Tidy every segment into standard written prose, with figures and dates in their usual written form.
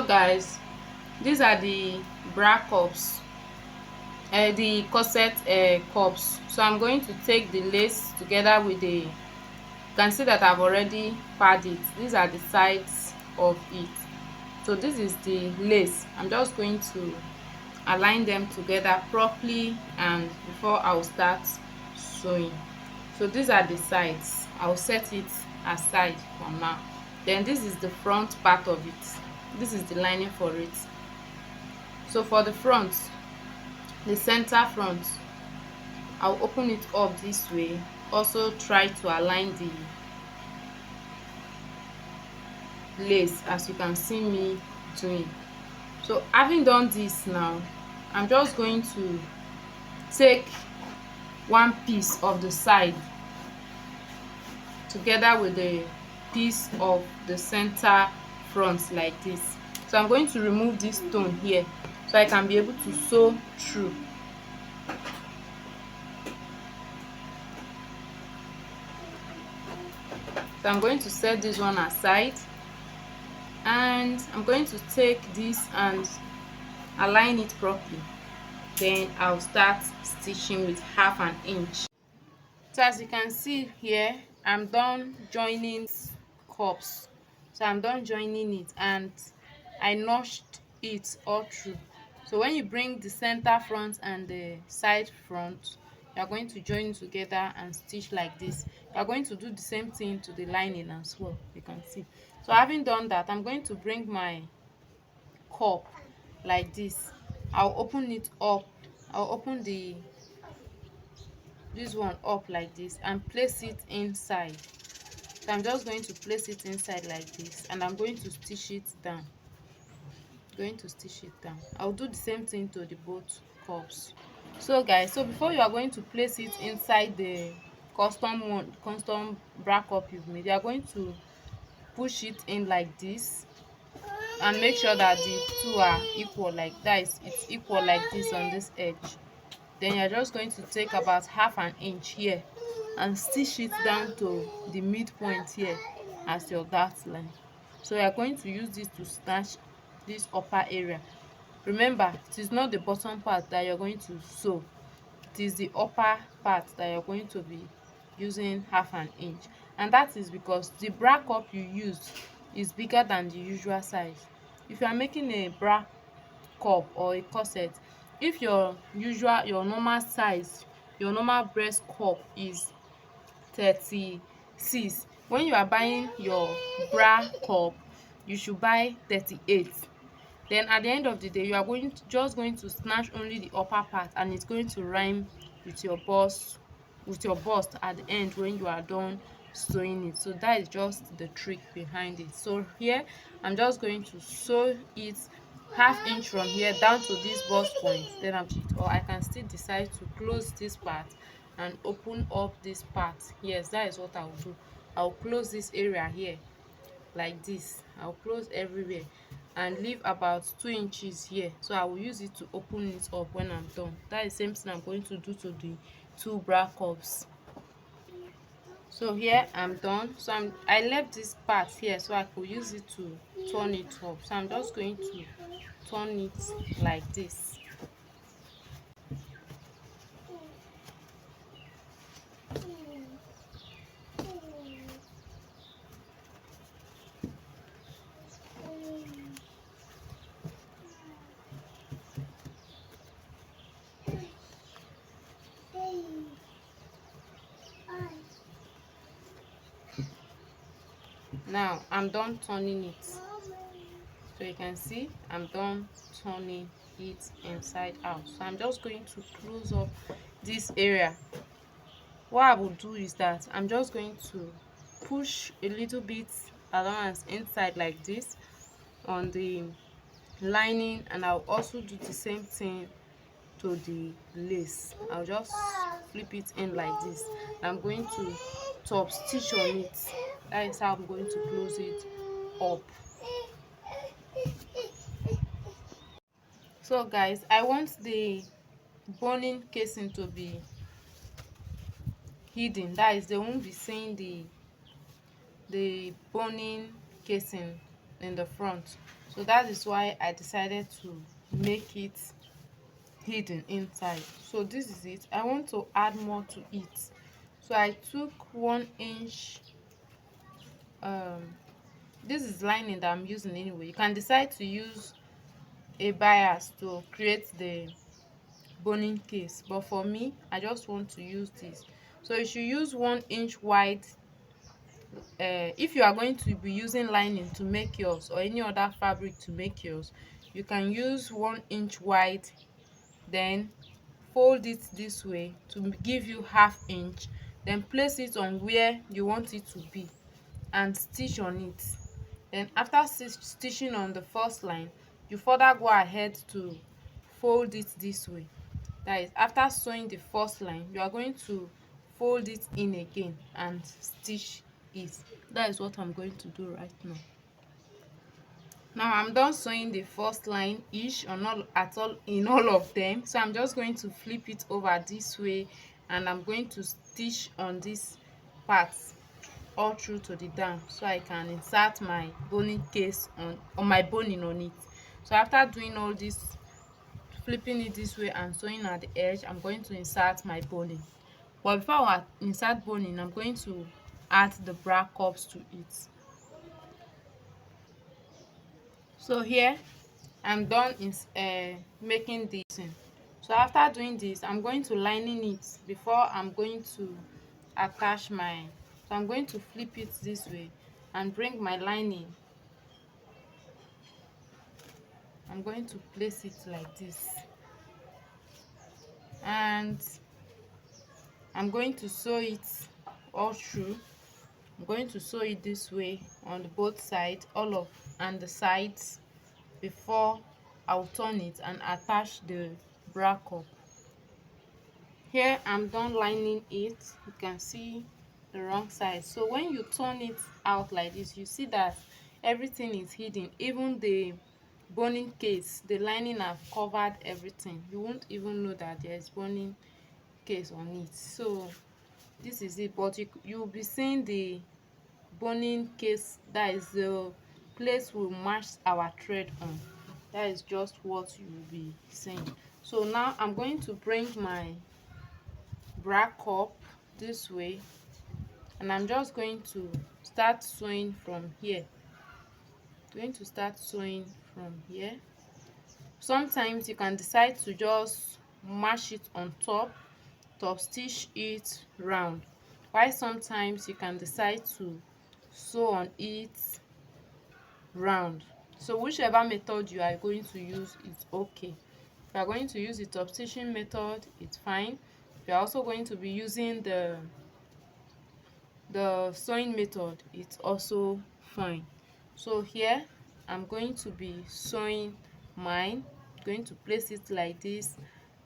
So guys, these are the bra cups, the corset cups. So I'm going to take the lace together with the, you can see that I've already padded it. These are the sides of it. So this is the lace. I'm just going to align them together properly, and before I'll start sewing. So these are the sides. I'll set it aside for now. Then this is the front part of it. This is the lining for it. So for the front, the center front, I'll open it up this way. Also try to align the lace as you can see me doing. So having done this now, I'm just going to take one piece of the side together with the piece of the center front like this. So I'm going to remove this stone here so I can be able to sew through. So I'm going to set this one aside, and I'm going to take this and align it properly. Then I'll start stitching with 1/2 inch. So as you can see here, I'm done joining cups. So I'm done joining it, and I notched it all through. So when you bring the center front and the side front, you are going to join together and stitch like this. You are going to do the same thing to the lining as well, you can see. So having done that, I'm going to bring my cup like this. I'll open it up. I'll open this one up like this and place it inside. So I'm just going to place it inside like this, and I'm going to stitch it down. I'll do the same thing to the both cups. So guys, so before you are going to place it inside the custom bra cup you've made, you are going to push it in like this and make sure that the two are equal, like that. It's equal like this on this edge. Then you're just going to take about 1/2 inch here and stitch it down to the midpoint here as your dart line. So you're going to use this to snatch this upper area. Remember, it is not the bottom part that you're going to sew, it is the upper part that you're going to be using 1/2 inch. And that is because the bra cup you used is bigger than the usual size. If you are making a bra cup or a corset, if your normal size, your normal breast cup is 36, when you are buying your bra cup, you should buy 38. Then at the end of the day, you are just going to snatch only the upper part, and it's going to rhyme with your bust at the end when you are done sewing it. So that is just the trick behind it. So here I'm just going to sew it 1/2 inch from here down to this bust point. Then I can still decide to close this part and open up this part. Yes, that is what I will do. I'll close this area here like this. I'll close everywhere and leave about 2 inches here. So I will use it to open it up when I'm done. That is the same thing I'm going to do to the two bra cups. So here I'm done. So I left this part here so I could use it to turn it up. So I'm just going to turn it like this. Now I'm done turning it. So you can see I'm done turning it inside out. So I'm just going to close up this area. What I will do is that I'm just going to push a little bit allowance inside like this on the lining, and I'll also do the same thing to the lace. I'll just flip it in like this. I'm going to top stitch on it. That is how I'm going to close it up. So guys, I want the boning casing to be hidden. That is, they won't be seeing the boning casing in the front. So that is why I decided to make it hidden inside. So this is it. I want to add more to it, so I took 1 inch. This is lining that I'm using anyway. You can decide to use a bias to create the boning case, but for me, I just want to use this. So you should use 1 inch wide. If you are going to be using lining to make yours or any other fabric to make yours, you can use 1 inch wide, then fold it this way to give you ½ inch, then place it on where you want it to be and stitch on it. Then after stitching on the first line, you further go ahead to fold it this way. That is, after sewing the first line, you are going to fold it in again and stitch it. That is what I'm going to do right now. Now I'm done sewing the first line each on all at all in all of them, so I'm just going to flip it over this way, and I'm going to stitch on this part all through to the down, so I can insert my boning case on my boning on it. So after doing all this, flipping it this way and sewing at the edge, I'm going to insert my boning. But before I insert boning, I'm going to add the bra cups to it. So here I'm done in making this thing. So after doing this, I'm going to lining it before I'm going to attach my, so I'm going to flip it this way and bring my lining. I'm going to place it like this, and I'm going to sew it all through. I'm going to sew it this way on both sides, all of and the sides, before I'll turn it and attach the bra cup. Here I'm done lining it. You can see the wrong side. So when you turn it out like this, you see that everything is hidden, even the boning case. The lining have covered everything. You won't even know that there is boning case on it. So this is it, but you'll be seeing the boning case, that is the place we match our thread on. That is just what you will be seeing. So now I'm going to bring my bra cup this way, and I'm just going to start sewing from here. Sometimes you can decide to just mash it on top stitch it round, while sometimes you can decide to sew on it round. So whichever method you are going to use is okay. If you are going to use the top stitching method, it's fine. If you are also going to be using the sewing method, it's also fine. So here I'm going to be sewing mine, going to place it like this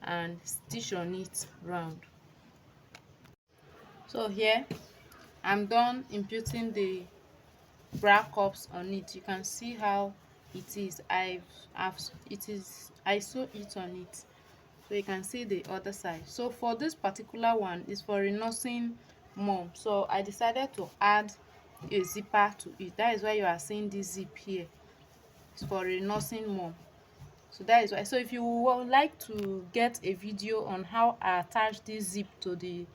and stitch on it round. So here I'm done imputing the bra cups on it. You can see how it is. I sew it on it, so you can see the other side. So for this particular one is for a nursing mom, so I decided to add a zipper to it. That is why you are seeing this zip here. It's for a nursing mom, so that is why. So if you would like to get a video on how I attach this zip to the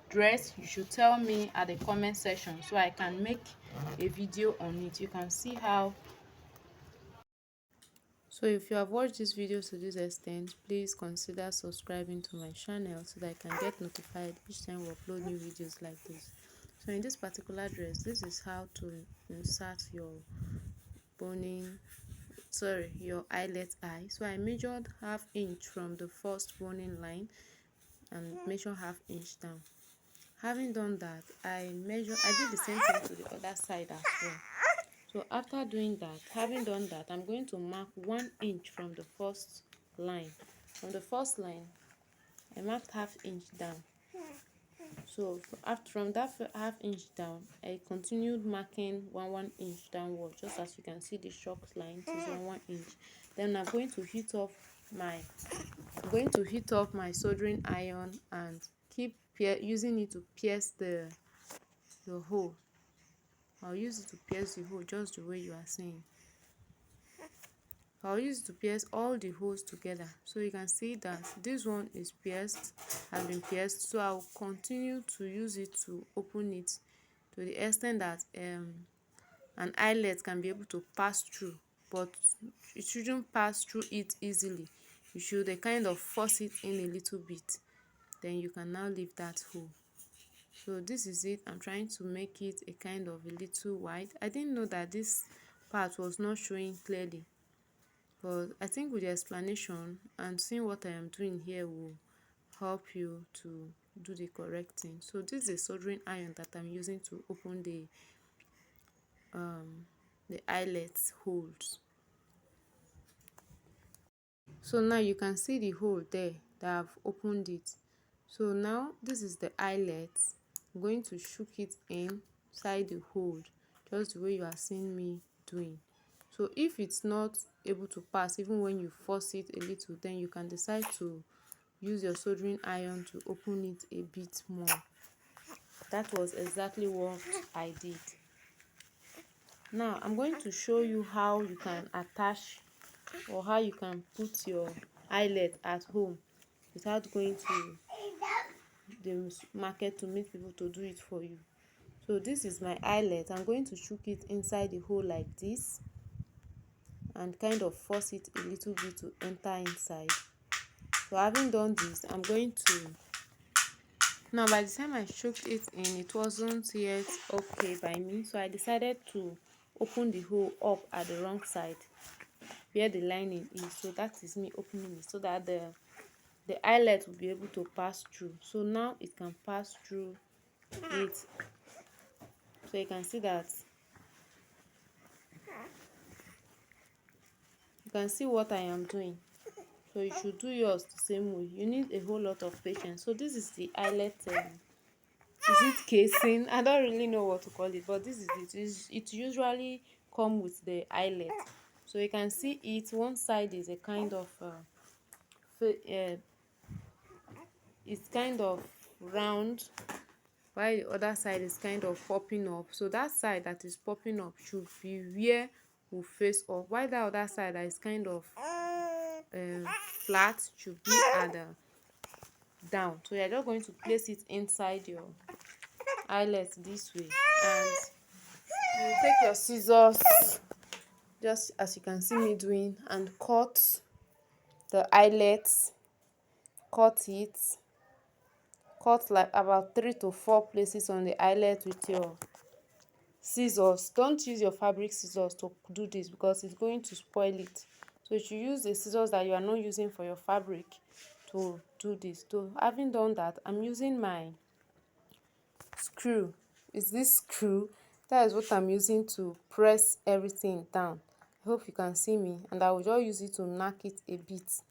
dress, you should tell me at the comment section so I can make a video on it. You can see how. So if you have watched this video to this extent, please consider subscribing to my channel so that I can get notified each time we upload new videos like this. So in this particular dress, this is how to insert your your eyelet eye. So I measured ½ inch from the first boning line and measure ½ inch down. Having done that, I did the same thing to the other side as well. So after doing that, having done that, I'm going to mark 1 inch from the first line. From the first line, I marked ½ inch down. So from that ½ inch down, I continued marking 1 inch downward, just as you can see the shock line is 1 inch. Then I'm going to heat up my soldering iron and keep using it to pierce the hole. I'll use it to pierce the hole just the way you are seeing. I'll use it to pierce all the holes together. So you can see that this one is pierced, has been pierced. So I'll continue to use it to open it to the extent that an eyelet can be able to pass through, but it shouldn't pass through it easily. You should kind of force it in a little bit, then you can now leave that hole. So this is it. I'm trying to make it a kind of a little wide. I didn't know that this part was not showing clearly, but I think with the explanation and seeing what I am doing here will help you to do the correct thing. So this is a soldering iron that I'm using to open the eyelets holes. So now you can see the hole there that I've opened it. So now this is the eyelet. I'm going to shook it inside the hole just the way you are seeing me doing. So if it's not able to pass even when you force it a little, then you can decide to use your soldering iron to open it a bit more. That was exactly what I did. Now I'm going to show you how you can attach or how you can put your eyelet at home without going to the market to meet people to do it for you. So this is my eyelet. I'm going to shook it inside the hole like this and kind of force it a little bit to enter inside. So having done this, I'm going to, now by the time I shook it in, it wasn't yet okay by me, so I decided to open the hole up at the wrong side where the lining is. So that is me opening it so that the eyelet will be able to pass through. So now it can pass through it. So you can see that, you can see what I am doing. So you should do yours the same way. You need a whole lot of patience. So this is the eyelet, is it casing? I don't really know what to call it, but this is it. It usually come with the eyelet. So you can see it, one side is a kind of it's kind of round, while the other side is kind of popping up. So that side that is popping up should be where we face up, while that other side that is kind of flat should be at the down. So you're just going to place it inside your eyelet this way, and you take your scissors just as you can see me doing and cut the eyelet. Cut like about 3 to 4 places on the eyelet with your scissors. Don't use your fabric scissors to do this because it's going to spoil it. So you should use the scissors that you are not using for your fabric to do this. So having done that, I'm using my screw. Is this screw? That is what I'm using to press everything down. I hope you can see me, and I will just use it to knock it a bit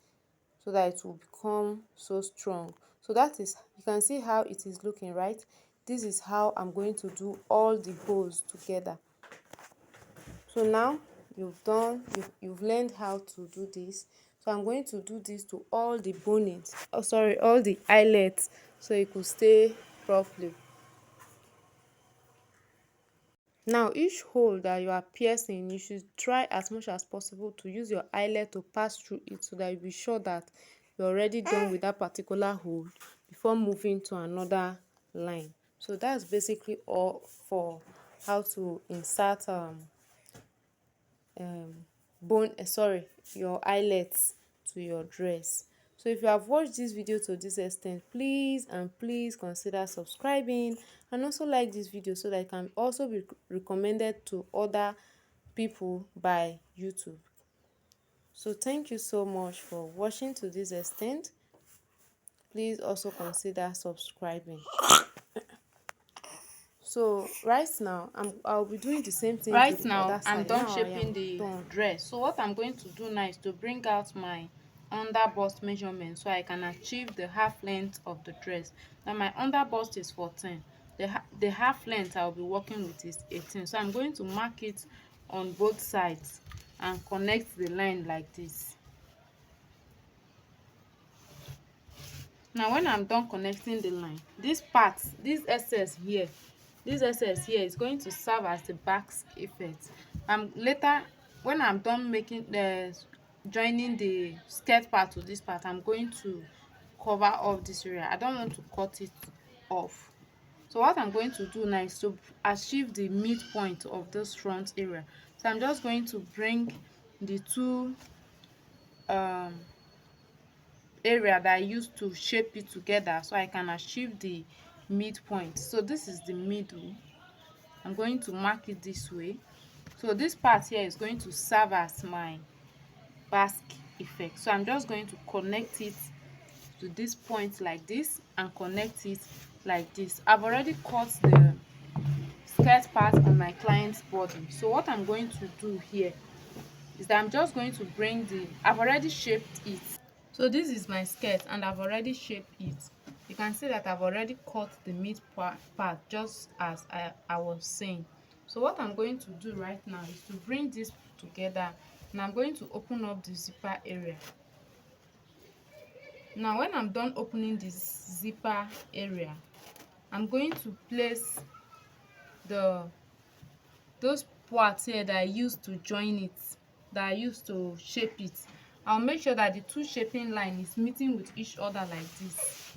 so that it will become so strong. So that is, you can see how it is looking, right? This is how I'm going to do all the holes together. So now you've learned how to do this. So I'm going to do this to all the bonnets, all the eyelets, so it could stay properly. Now each hole that you are piercing, you should try as much as possible to use your eyelet to pass through it so that you'll be sure that you're already done with that particular hole before moving to another line. So that's basically all for how to insert your eyelets to your dress. So if you have watched this video to this extent, please consider subscribing and also like this video so that it can also be recommended to other people by YouTube. So thank you so much for watching to this extent. Please also consider subscribing. So right now I'll be doing the same thing Right to the now other I'm side. done Now shaping the dress. So what I'm going to do now is to bring out my under bust measurement so I can achieve the half length of the dress. Now my under bust is 14. The half length I'll be working with is 18. So I'm going to mark it on both sides and connect the line like this. Now when I'm done connecting the line, this part, this excess here is going to serve as the back effect. Later when I'm done making the joining the skirt part to this part, I'm going to cover up this area. I don't want to cut it off. So what I'm going to do now is to achieve the midpoint of this front area. So I'm just going to bring the two um area that I used to shape it together so I can achieve the midpoint. So this is the middle. I'm going to mark it this way. So this part here is going to serve as my basque effect. So I'm just going to connect it to this point like this and connect it like this. I've already cut the skirt part on my client's body. So what I'm going to do here is that I'm just going to bring the, I've already shaped it. So this is my skirt and I've already shaped it. You can see that I've already cut the mid part just as I was saying. So what I'm going to do right now is to bring this together, and I'm going to open up the zipper area. Now when I'm done opening this zipper area, I'm going to place the those parts here that I used to join it, that I used to shape it. I'll make sure that the two shaping line is meeting with each other like this.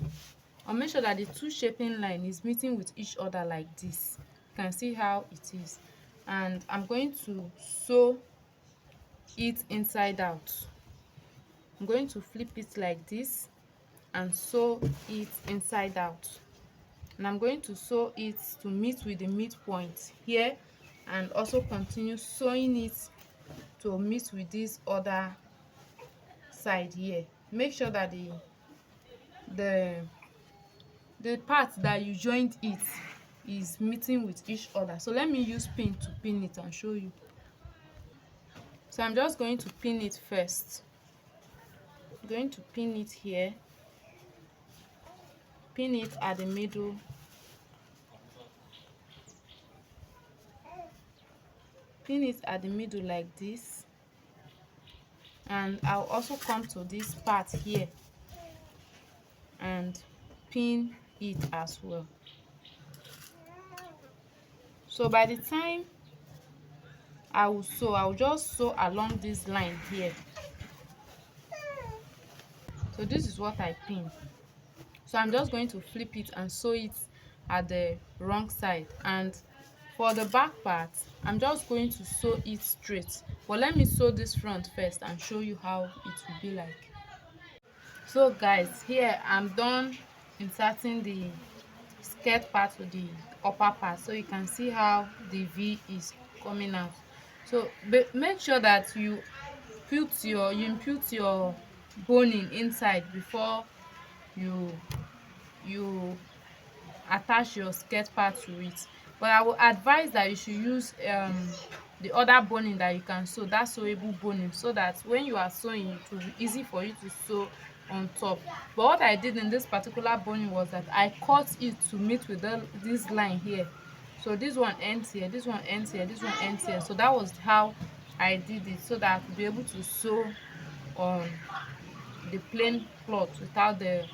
I'll make sure that the two shaping line is meeting with each other like this. You can see how it is. And I'm going to sew it inside out. I'm going to flip it like this and sew it inside out. And I'm going to sew it to meet with the midpoint here, and also continue sewing it to meet with this other side here. Make sure that the the part that you joined it is meeting with each other. So let me use pin to pin it and show you. So I'm just going to pin it first. I'm going to pin it here, pin it at the middle, pin it at the middle like this, and I'll also come to this part here and pin it as well. So by the time I will sew, I will just sew along this line here. So this is what I pin. So I'm just going to flip it and sew it at the wrong side. And for the back part, I'm just going to sew it straight. But let me sew this front first and show you how it will be like. So guys, here I'm done inserting the skirt part to the upper part, so you can see how the V is coming out. So make sure that you impute your boning inside before you attach your skirt part to it. But I will advise that you should use the other boning that you can sew, that sewable boning, so that when you are sewing it will be easy for you to sew on top. But what I did in this particular boning was that I cut it to meet with this line here. So this one ends here, this one ends here, this one ends here. So that was how I did it, so that I could be able to sew on the plain cloth without the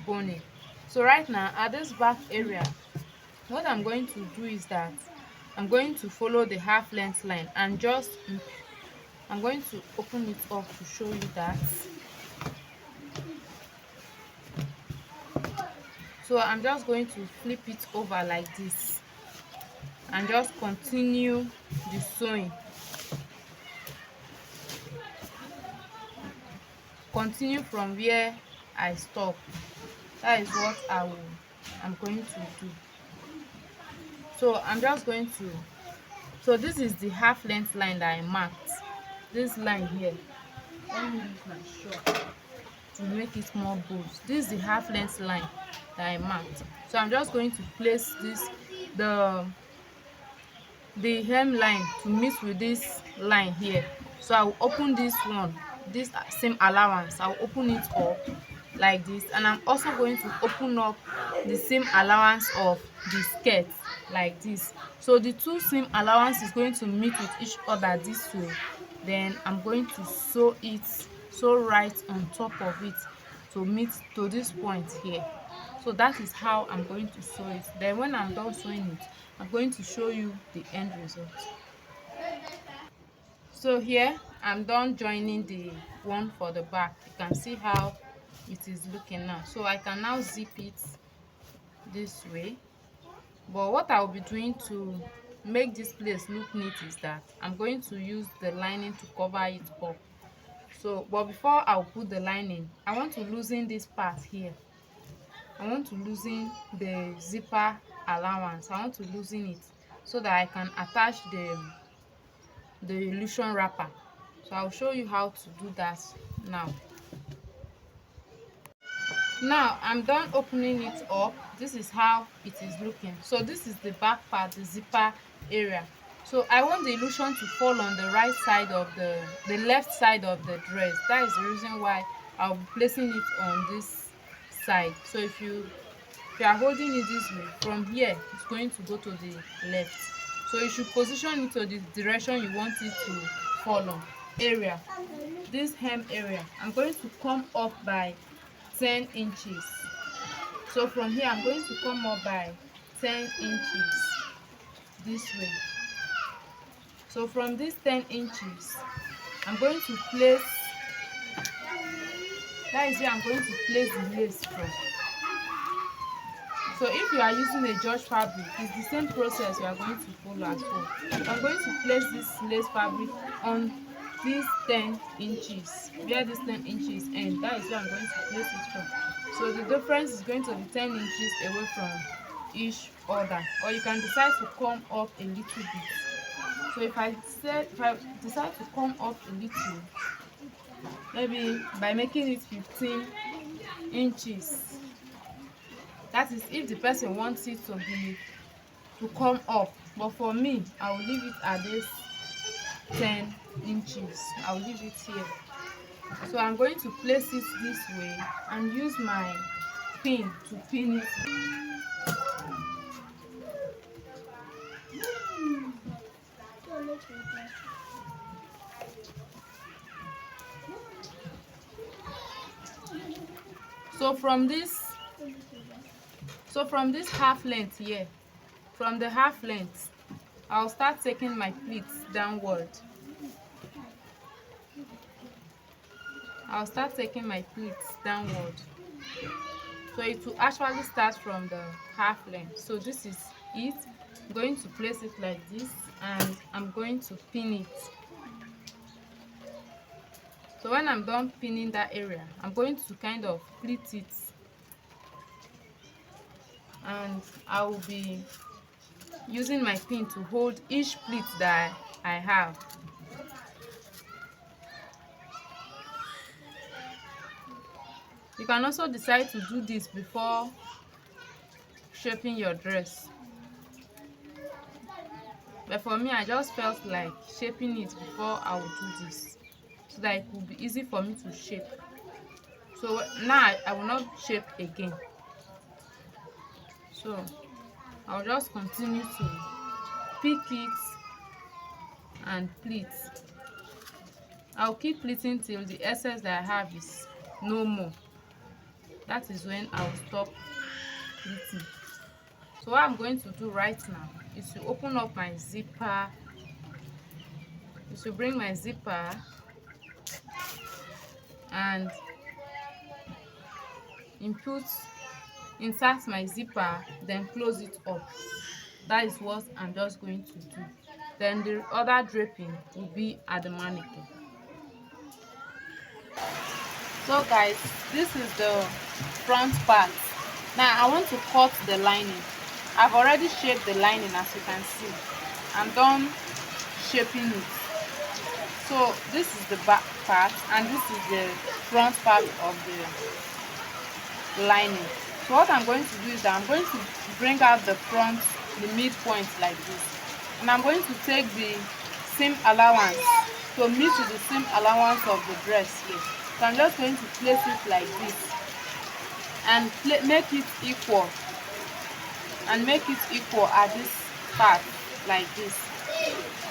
boning. So right now at this back area, what I'm going to do is that I'm going to follow the half length line and just I'm going to open it up to show you that. So I'm just going to flip it over like this and just continue the sewing. Continue from where I stop. That is what I'm going to do. So I'm just going to, so this is the half length line that I marked. This line here, let me use my shop to make it more bold. This is the half length line that I marked. So I'm just going to place this the hemline to meet with this line here. So I'll open this one, this same allowance, I'll open it up like this, and I'm also going to open up the same allowance of the skirt like this. So the two seam allowance is going to meet with each other this way. Then I'm going to sew right on top of it to meet to this point here. So that is how I'm going to sew it. Then when I'm done sewing it, I'm going to show you the end result. So here I'm done joining the one for the back. You can see how it is looking now. So I can now zip it this way. But what I'll be doing to make this place look neat is that I'm going to use the lining to cover it up. So but before I'll put the lining, I want to loosen this part here. I want to loosen the zipper allowance. I want to loosen it so that I can attach the illusion wrapper. So I'll show you how to do that now. Now I'm done opening it up. This is how it is looking. So this is the back part, the zipper area. So I want the illusion to fall on the right side of the left side of the dress. That is the reason why I'll be placing it on this side. So if you are holding it this way, from here it's going to go to the left. So you should position it to the direction you want it to fall on. Area, this hem area, I'm going to come up by 10 inches. So from here I'm going to come up by 10 inches this way. So from this 10 inches I'm going to place, that is where I'm going to place the lace from. So if you are using a George fabric, it's the same process you are going to follow as well. I'm going to place this lace fabric on these 10 inches, where this 10 inches end. That is where I'm going to place it from. So the difference is going to be 10 inches away from each other, or you can decide to come up a little bit. So if I decide to come up a little, maybe by making it 15 inches, that is if the person wants it to come up. But for me, I will leave it at this 10 inches. I'll leave it here. So I'm going to place it this way and use my pin to pin it. So from this half length here, from the half length, I'll start taking my pleats downward. I'll start taking my pleats downward. So it will actually start from the half length. So this is it. I'm going to place it like this and I'm going to pin it. So when I'm done pinning that area, I'm going to kind of pleat it, and I will be using my pin to hold each pleat that I have. You can also decide to do this before shaping your dress, but for me I just felt like shaping it before I would do this, so that it would be easy for me to shape. So now I will not shape again. So I'll just continue to pick it and pleat. I'll keep pleating till the excess that I have is no more. That is when I'll stop pleating. So what I'm going to do right now is to open up my zipper. Is to bring my zipper and insert my zipper, then close it up. That is what I'm just going to do. Then the other draping will be at the mannequin. So guys, this is the front part. Now I want to cut the lining. I've already shaped the lining, as you can see. I'm done shaping it. So this is the back part and this is the front part of the lining. So what I'm going to do is that I'm going to bring out the front, the midpoint like this, and I'm going to take the seam allowance to meet with the seam allowance of the dress here. So I'm just going to place it like this and make it equal, and make it equal at this part like this.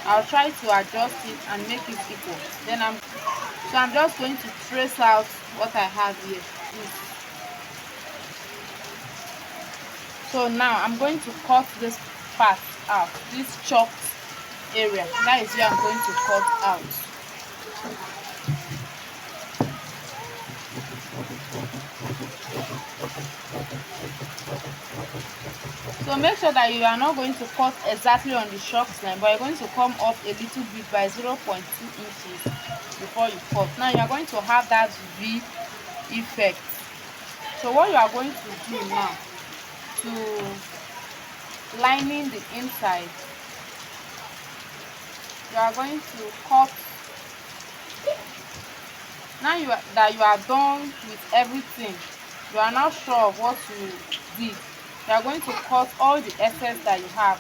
I'll try to adjust it and make it equal. Then I'm just going to trace out what I have here. So now I'm going to cut this part out, this chopped area. That is where I'm going to cut out. So make sure that you are not going to cut exactly on the shock line, but you're going to come up a little bit by 0.2 inches before you cut. Now you are going to have that V effect. So what you are going to do now to lining the inside, you are going to cut. Now that you are done with everything, you are now sure of what you did, you are going to cut all the excess that you have.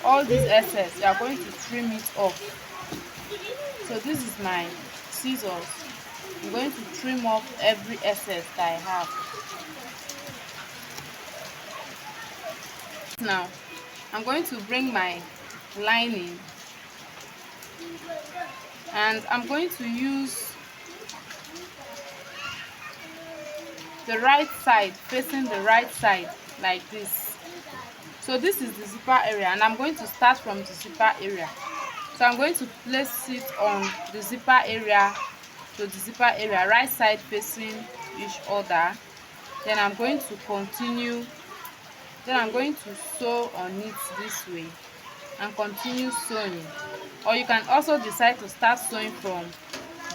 All this excess, you are going to trim it off. So this is my scissors. I'm going to trim off every excess that I have. Now I'm going to bring my lining and I'm going to use the right side, facing the right side like this. So this is the zipper area and I'm going to start from the zipper area. So I'm going to place it on the zipper area to the zipper area, right side facing each other. Then I'm going to continue, then I'm going to sew on it this way and continue sewing. Or you can also decide to start sewing from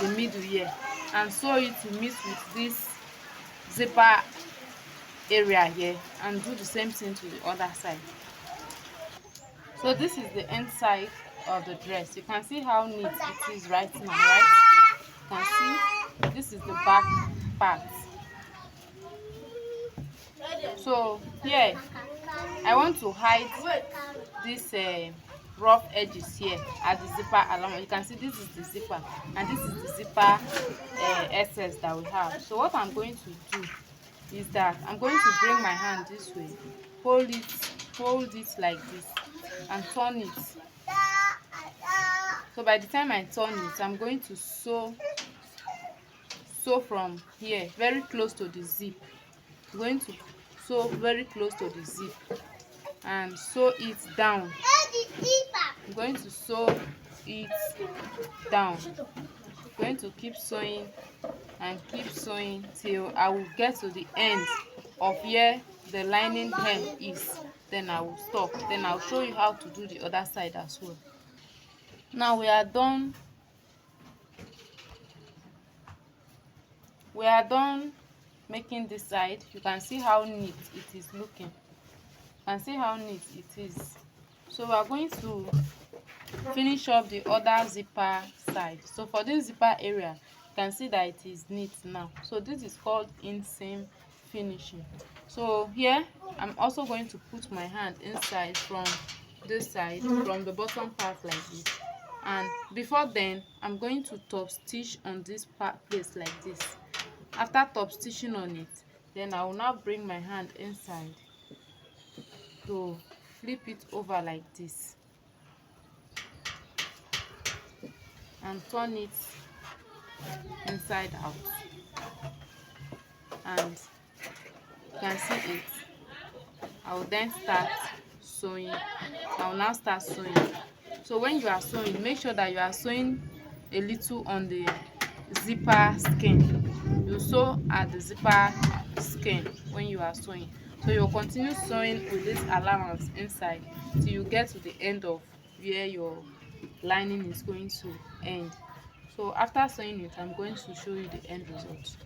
the middle here and sew it to meet with this zipper area here and do the same thing to the other side. So this is the inside of the dress. You can see how neat it is right now, right? You can see this is the back part. So here I want to hide this rough edges here at the zipper along. You can see this is the zipper and this is the zipper excess that we have. So what I'm going to do is that I'm going to bring my hand this way, hold it like this and turn it. So by the time I turn it, I'm going to sew from here very close to the zip. I'm going to sew very close to the zip and sew it down. I'm going to sew it down. I'm going to keep sewing and keep sewing till I will get to the end of where the lining hem is. Then I will stop. Then I'll show you how to do the other side as well. Now we are done making this side. You can see how neat it is looking. You can see how neat it is. So we are going to finish up the other zipper side. So for this zipper area, you can see that it is neat now. So this is called inseam finishing. So here I'm also going to put my hand inside from this side, from the bottom part like this. And before then, I'm going to top stitch on this place like this. After top stitching on it, then I will now bring my hand inside to flip it over like this and turn it inside out, and you can see it. I will then start sewing. I will now start sewing. So when you are sewing, make sure that you are sewing a little on the zipper skin. You sew at the zipper skin when you are sewing. So you'll continue sewing with this allowance inside till you get to the end of where your lining is going to end. So after sewing it, I'm going to show you the end result.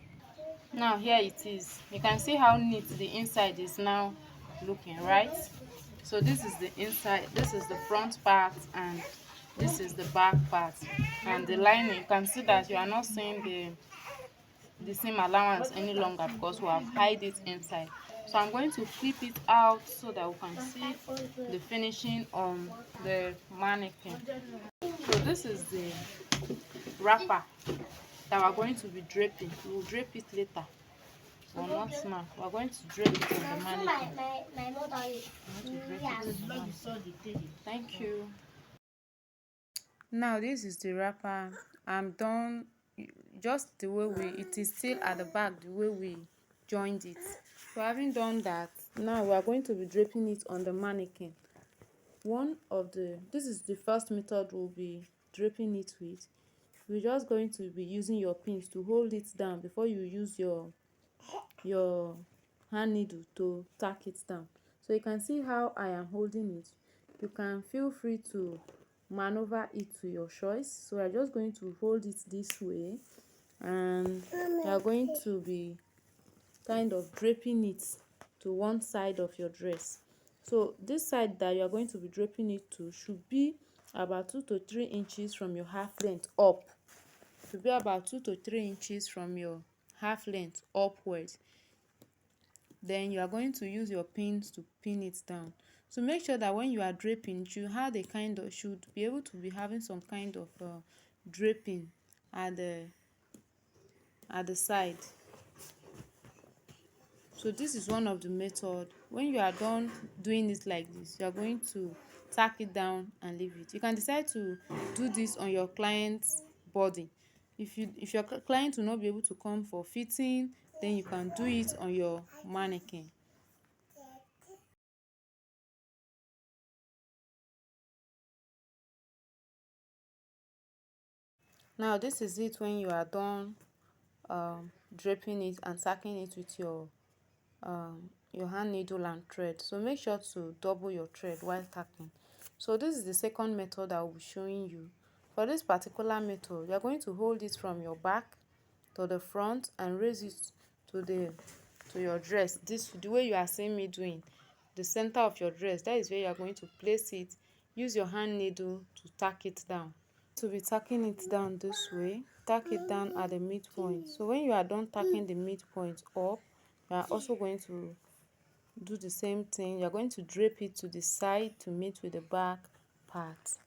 Now here it is. You can see how neat the inside is now looking, right? So this is the inside, this is the front part, and this is the back part. And the lining, you can see that you are not seeing the seam allowance any longer because we have hide it inside. So I'm going to flip it out so that we can see the finishing on the mannequin. So this is the wrapper that we're going to be draping. We will drape it later, or not now. We're going to drape it on the mannequin. Thank you. Now this is the wrapper. I'm done just the way it is still at the back, the way we joined it. So having done that, now we are going to be draping it on the mannequin. This is the first method we'll be draping it with. you're just going to be using your pins to hold it down before you use your hand needle to tack it down. So you can see how I am holding it. You can feel free to maneuver it to your choice. So I'm just going to hold it this way, and you are going to be kind of draping it to one side of your dress. So this side that you are going to be draping it to should be about 2 to 3 inches from your half length up. Should be about 2 to 3 inches from your half length upwards. Then you are going to use your pins to pin it down. So make sure that when you are draping, should be able to be having some kind of draping at the side. So this is one of the method. When you are done doing it like this, you are going to tack it down and leave it. You can decide to do this on your client's body. If your client will not be able to come for fitting, then you can do it on your mannequin. Now this is it when you are done draping it and tacking it with your hand needle and thread. So make sure to double your thread while tacking. So this is the second method I will be showing you. For this particular method, you are going to hold it from your back to the front and raise it to your dress. This the way you are seeing me doing, the center of your dress, that is where you are going to place it. Use your hand needle to tack it down. To be tacking it down this way, tack it down at the midpoint. So when you are done tacking the midpoint up, you are also going to do the same thing. You're going to drape it to the side to meet with the back part.